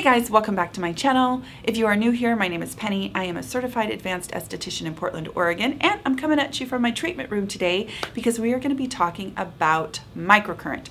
Hey guys, welcome back to my channel. If you are new here, my name is Penny. I am a certified advanced esthetician in Portland, Oregon, and I'm coming at you from my treatment room today because we are going to be talking about microcurrent.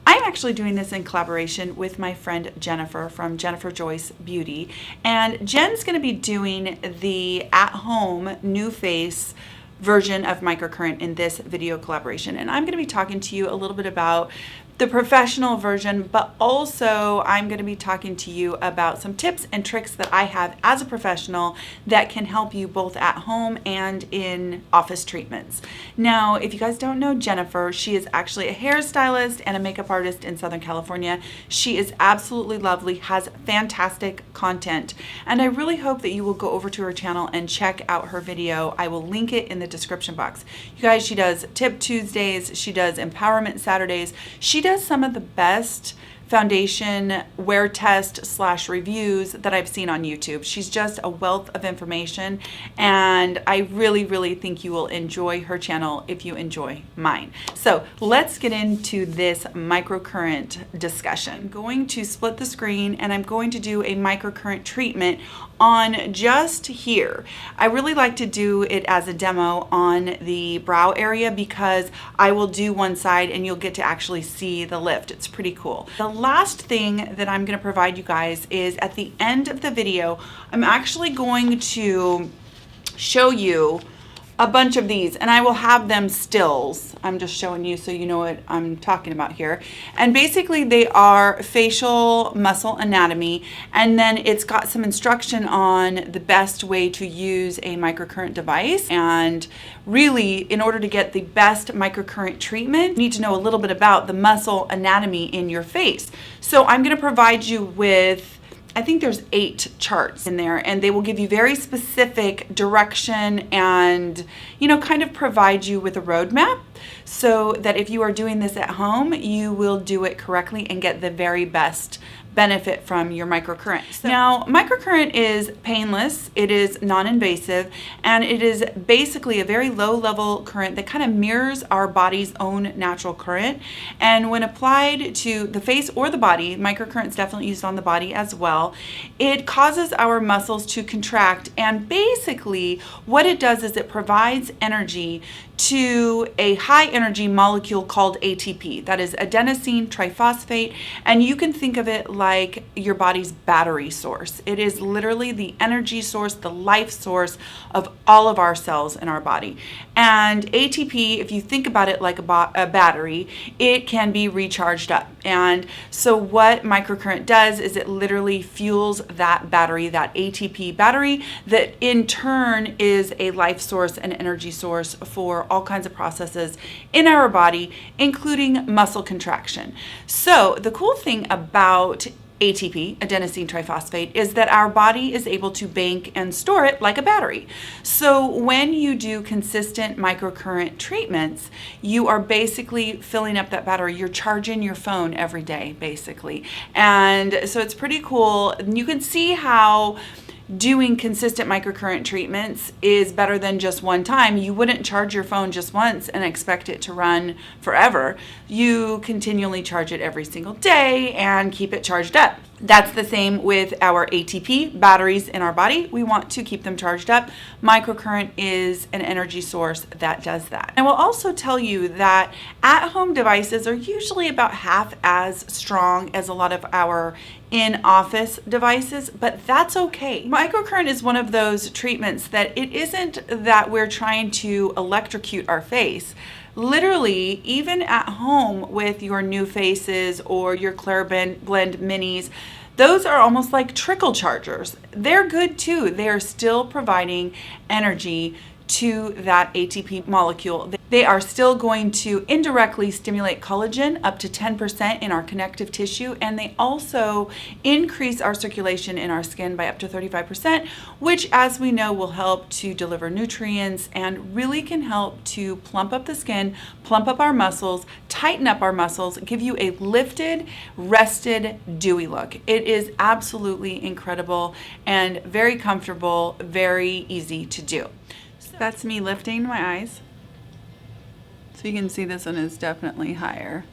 I'm actually doing this in collaboration with my friend Jennifer from Jennifer Joyce Beauty, and Jen's going to be doing the at-home NuFace version of microcurrent in this video collaboration, and I'm going to be talking to you a little bit about the professional version, but also I'm going to be talking to you about some tips and tricks that I have as a professional that can help you both at home and in office treatments. Now, if you guys don't know Jennifer, she is actually a hairstylist and a makeup artist in Southern California. She is absolutely lovely, has fantastic content, and I really hope that you will go over to her channel and check out her video. I will link it in the description box. You guys, she does Tip Tuesdays, she does Empowerment Saturdays, she does some of the best foundation wear test / reviews that I've seen on YouTube. She's just a wealth of information, and I really think you will enjoy her channel if you enjoy mine. So let's get into this microcurrent discussion. I'm going to split the screen and I'm going to do a microcurrent treatment on just here. I really like to do it as a demo on the brow area because I will do one side and you'll get to actually see the lift. It's pretty cool. The last thing that I'm going to provide you guys is at the end of the video, I'm actually going to show you a bunch of these, and I will have them stills. I'm just showing you so you know what I'm talking about here. And basically they are facial muscle anatomy, and then it's got some instruction on the best way to use a microcurrent device. And really, in order to get the best microcurrent treatment, you need to know a little bit about the muscle anatomy in your face. So I'm going to provide you with, I think there's 8 charts in there, and they will give you very specific direction and, you know, kind of provide you with a roadmap so that if you are doing this at home, you will do it correctly and get the very best benefit from your microcurrent. So, now, microcurrent is painless, it is non-invasive, and it is basically a very low-level current that kind of mirrors our body's own natural current. And when applied to the face or the body, microcurrent is definitely used on the body as well, it causes our muscles to contract, and basically what it does is it provides energy to a high energy molecule called ATP, that is adenosine triphosphate, and you can think of it like your body's battery source. It is literally the energy source, the life source of all of our cells in our body. And ATP, if you think about it like a battery, it can be recharged up. And so what microcurrent does is it literally fuels that battery, that ATP battery, that in turn is a life source and energy source for all kinds of processes in our body, including muscle contraction. So the cool thing about ATP, adenosine triphosphate, is that our body is able to bank and store it like a battery. So when you do consistent microcurrent treatments, you are basically filling up that battery. You're charging your phone every day, basically. And so it's pretty cool. You can see how doing consistent microcurrent treatments is better than just one time. You wouldn't charge your phone just once and expect it to run forever. You continually charge it every single day and keep it charged up. That's the same with our ATP batteries in our body. We want to keep them charged up. Microcurrent is an energy source that does that. I will also tell you that at-home devices are usually about half as strong as a lot of our in-office devices, but that's okay. Microcurrent is one of those treatments that it isn't that we're trying to electrocute our face. Literally, even at home with your NuFaces or your Blend Minis, those are almost like trickle chargers. They're good too. They are still providing energy to that ATP molecule. They are still going to indirectly stimulate collagen up to 10% in our connective tissue, and they also increase our circulation in our skin by up to 35%, which, as we know, will help to deliver nutrients and really can help to plump up the skin, plump up our muscles, tighten up our muscles, give you a lifted, rested, dewy look. It is absolutely incredible and very comfortable, very easy to do. That's me lifting my eyes. So you can see this one is definitely higher.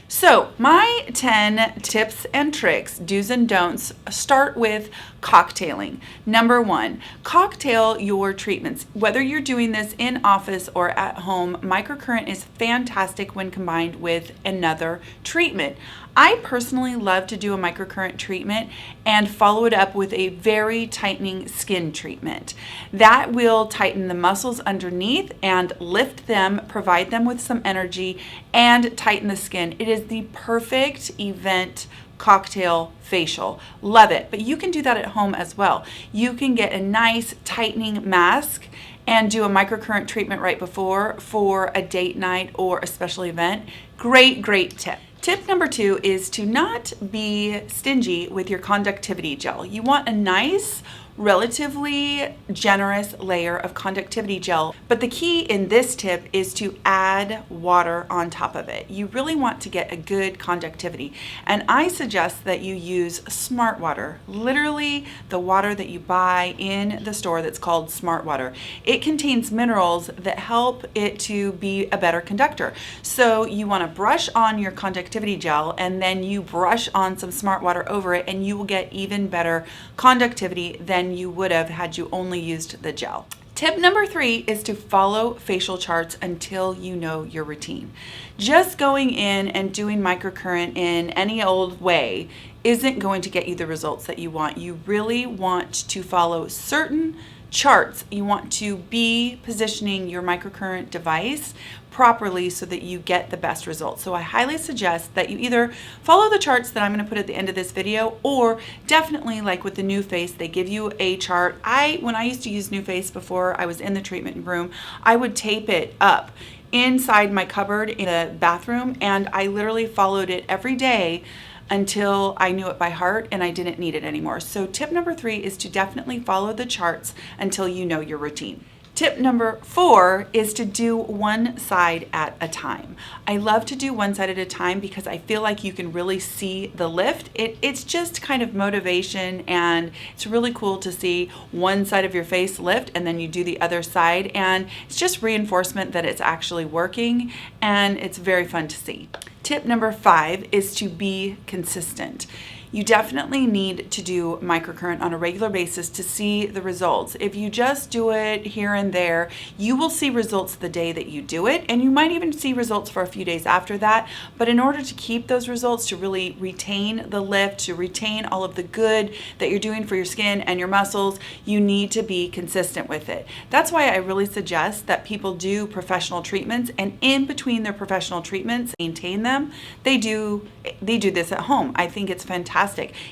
So my 10 tips and tricks, do's and don'ts, start with cocktailing. Number 1, cocktail your treatments. Whether you're doing this in office or at home, microcurrent is fantastic when combined with another treatment. I personally love to do a microcurrent treatment and follow it up with a very tightening skin treatment. That will tighten the muscles underneath and lift them, provide them with some energy, and tighten the skin. It is the perfect event cocktail facial. Love it. But you can do that at home as well. You can get a nice tightening mask and do a microcurrent treatment right before for a date night or a special event. Great, great tip. Tip number 2 is to not be stingy with your conductivity gel. You want a nice, relatively generous layer of conductivity gel, but the key in this tip is to add water on top of it. You really want to get a good conductivity, and I suggest that you use smart water, literally the water that you buy in the store that's called smart water. It contains minerals that help it to be a better conductor. So you want to brush on your conductivity gel and then you brush on some smart water over it, and you will get even better conductivity than you would have had you only used the gel. Tip number 3 is to follow facial charts until you know your routine. Just going in and doing microcurrent in any old way isn't going to get you the results that you want. You really want to follow certain charts. You want to be positioning your microcurrent device properly so that you get the best results. So I highly suggest that you either follow the charts that I'm going to put at the end of this video, or definitely like with the NuFace, they give you a chart. When I used to use NuFace before I was in the treatment room, I would tape it up inside my cupboard in the bathroom, and I literally followed it every day until I knew it by heart and I didn't need it anymore. So tip number 3 is to definitely follow the charts until you know your routine. Tip number 4 is to do one side at a time. I love to do one side at a time because I feel like you can really see the lift. It's just kind of motivation, and it's really cool to see one side of your face lift and then you do the other side, and it's just reinforcement that it's actually working, and it's very fun to see. Tip number 5 is to be consistent. You definitely need to do microcurrent on a regular basis to see the results. If you just do it here and there, you will see results the day that you do it, and you might even see results for a few days after that. But in order to keep those results, to really retain the lift, to retain all of the good that you're doing for your skin and your muscles, you need to be consistent with it. That's why I really suggest that people do professional treatments, and in between their professional treatments, maintain them. They do this at home. I think it's fantastic.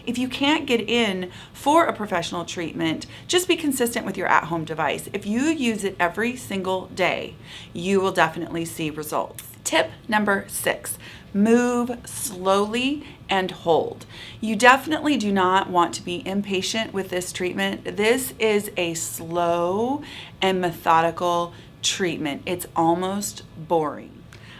If you can't get in for a professional treatment, just be consistent with your at-home device. If you use it every single day, you will definitely see results. Tip number 6, move slowly and hold. You definitely do not want to be impatient with this treatment. This is a slow and methodical treatment. It's almost boring.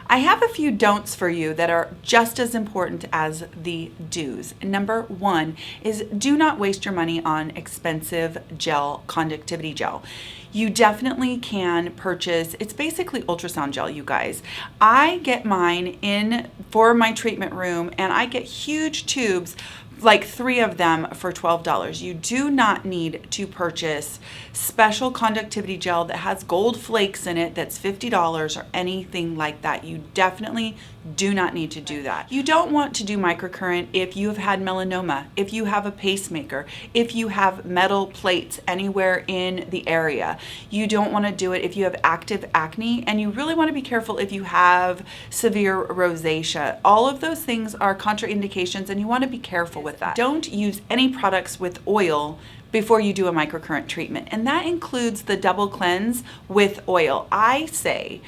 I have a few don'ts for you that are just as important as the do's. Number 1 is do not waste your money on expensive gel, conductivity gel. You definitely can purchase, it's basically ultrasound gel, you guys. I get mine in for my treatment room, and I get huge tubes, like 3 of them for $12. You do not need to purchase special conductivity gel that has gold flakes in it that's $50 or anything like that. You definitely do not need to do that. You don't want to do microcurrent if you have had melanoma, if you have a pacemaker, if you have metal plates anywhere in the area. You don't want to do it if you have active acne, and you really want to be careful if you have severe rosacea. All of those things are contraindications, and you want to be careful with that. Don't use any products with oil before you do a microcurrent treatment, and that includes the double cleanse with oil. I say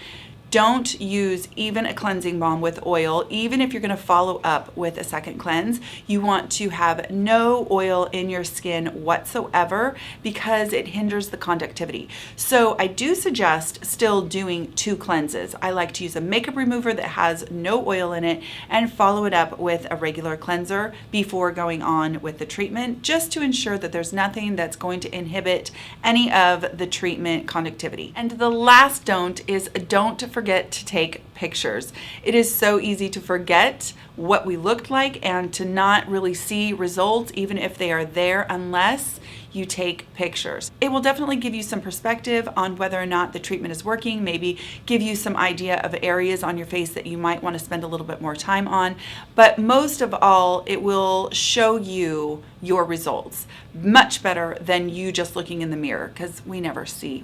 don't use even a cleansing balm with oil, even if you're going to follow up with a second cleanse. You want to have no oil in your skin whatsoever because it hinders the conductivity. So I do suggest still doing 2 cleanses. I like to use a makeup remover that has no oil in it and follow it up with a regular cleanser before going on with the treatment, just to ensure that there's nothing that's going to inhibit any of the treatment conductivity. And the last don't is don't forget forget to take pictures. It is so easy to forget what we looked like and to not really see results, even if they are there, unless you take pictures. It will definitely give you some perspective on whether or not the treatment is working, maybe give you some idea of areas on your face that you might want to spend a little bit more time on. But most of all, it will show you your results much better than you just looking in the mirror, because we never see.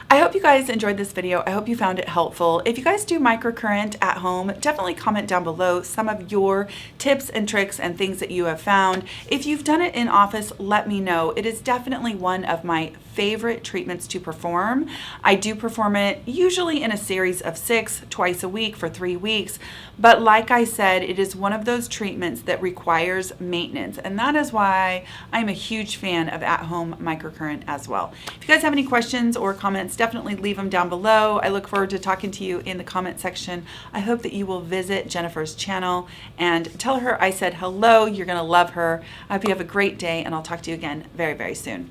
I hope you guys enjoyed this video. I hope you found it helpful. If you guys do microcurrent at home, definitely comment down below some of your tips and tricks and things that you have found. If you've done it in office, let me know. It is definitely one of my favorite treatments to perform. I do perform it usually in a series of 6, twice a week for 3 weeks. But like I said, it is one of those treatments that requires maintenance. And that is why I'm a huge fan of at-home microcurrent as well. If you guys have any questions or comments, definitely leave them down below. I look forward to talking to you in the comment section. I hope that you will visit Jennifer's channel and tell her I said hello. You're gonna love her. I hope you have a great day, and I'll talk to you again very, very soon.